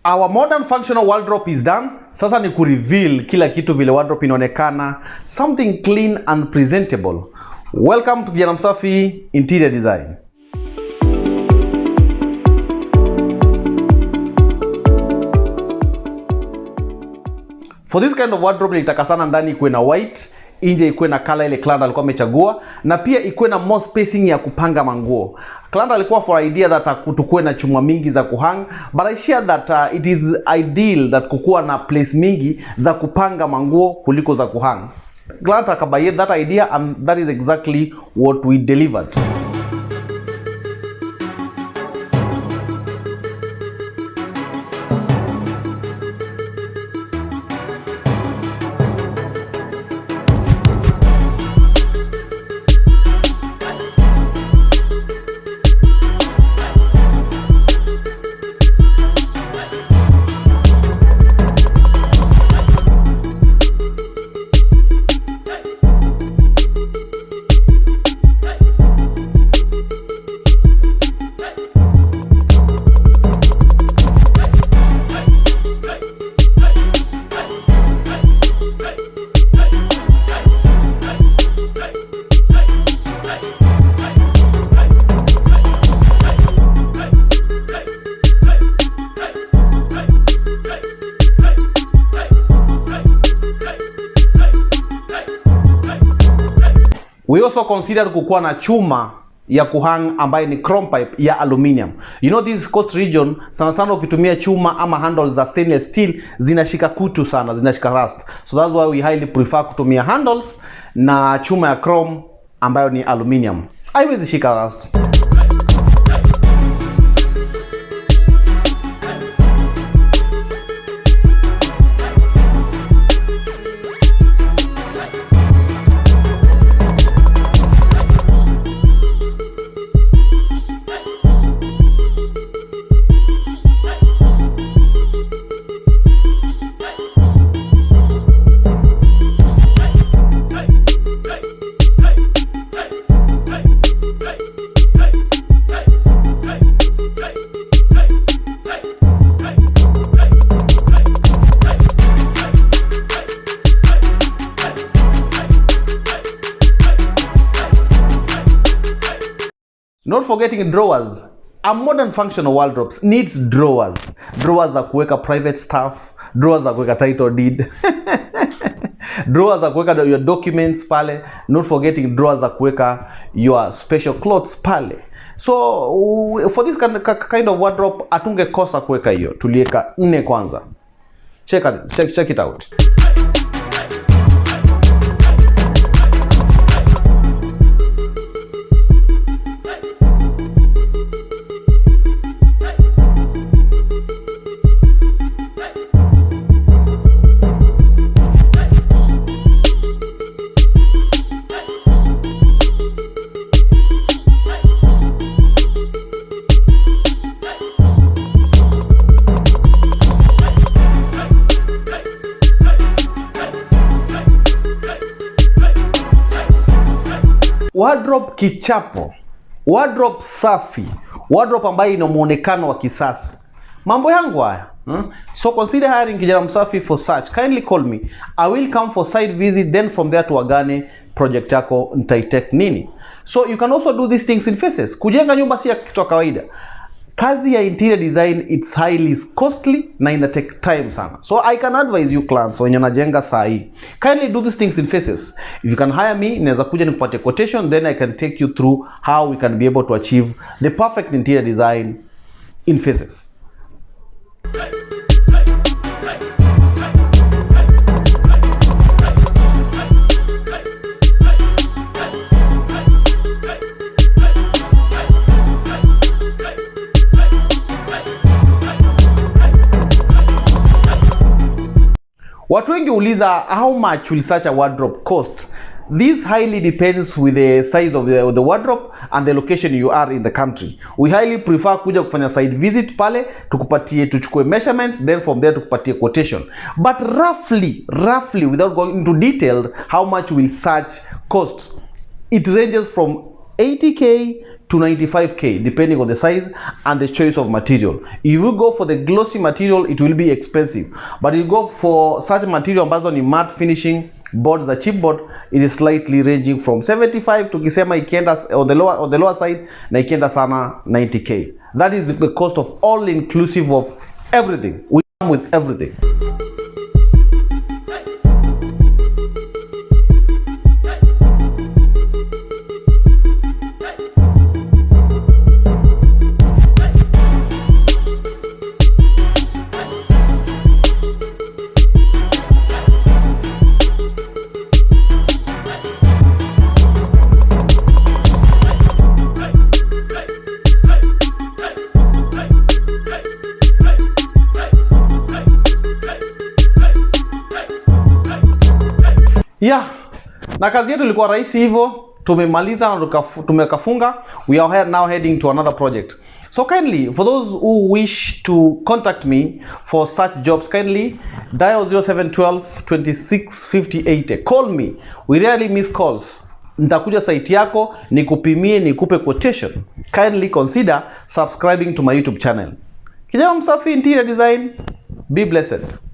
Our modern functional wardrobe is done. Sasa ni kureveal kila kitu vile wardrobe inaonekana, something clean and presentable. Welcome to Kijana Msafi Interior Design. For this kind of wardrobe nilitaka sana ndani ikuwe na white, nje ikuwe na color ile client alikuwa amechagua, na pia ikuwe na more spacing ya kupanga manguo. Client alikuwa for idea that tukuwe na chuma mingi za kuhang, but I share that it is ideal that kukuwa na place mingi za kupanga manguo kuliko za kuhang. Client akabuy that idea, and that is exactly what we delivered. We also consider kukuwa na chuma ya kuhang ambaye ni chrome pipe ya aluminium. You know this coast region, sana sana ukitumia chuma ama handles za stainless steel zinashika kutu sana, zinashika rust. So that's why we highly prefer kutumia handles na chuma ya chrome ambayo ni aluminium. Haiwezi shika rust. Not forgetting drawers. A modern functional wardrobe needs drawers. Drawers za kuweka private stuff, drawers za kuweka title deed, drawers za kuweka your documents pale, not forgetting drawers za kuweka your special clothes pale. So for this kind of wardrobe atungekosa kuweka hiyo. Tuliweka 4 kwanza. Check it out. Wardrobe kichapo, wardrobe safi, wardrobe ambayo ina muonekano wa kisasa. Mambo yangu haya. So consider hiring Kijana Msafi for such. Kindly call me. I will come for site visit, then from there tuagane project yako nitaitake nini. So you can also do these things in phases. Kujenga nyumba si ya kitu kawaida. Kazi ya interior design, it's highly costly na ina take time sana. So I can advise you clients wenye najenga saa hii, kindly do these things in phases. If you can hire me, naweza kuja nikupatie quotation, then I can take you through how we can be able to achieve the perfect interior design in phases. Watu wengi uliza how much will such a wardrobe cost. This highly depends with the size of the wardrobe and the location you are in the country. We highly prefer kuja kufanya site visit pale, tuchukue measurements, then from there tukupatie quotation. But roughly without going into detail, how much will such cost? It ranges from 80k to 95k depending on the size and the choice of material. If you go for the glossy material, it will be expensive, but you go for such material ambazo ni matte finishing boards, the chipboard, it is slightly ranging from 75 to kisema ikienda on the lower side na ikienda sana 90k. That is the cost of all inclusive of everything. We come with everything. Yeah, na kazi yetu ilikuwa rahisi hivyo, tumemaliza na tumekafunga. We are now heading to another project. So kindly, for those who wish to contact me for such jobs, kindly dial 0712 26 50 80. Call me. We rarely miss calls. Nitakuja site yako, nikupimie, nikupe quotation. Kindly consider subscribing to my YouTube channel. Kijana Msafi Interior Design. Be blessed.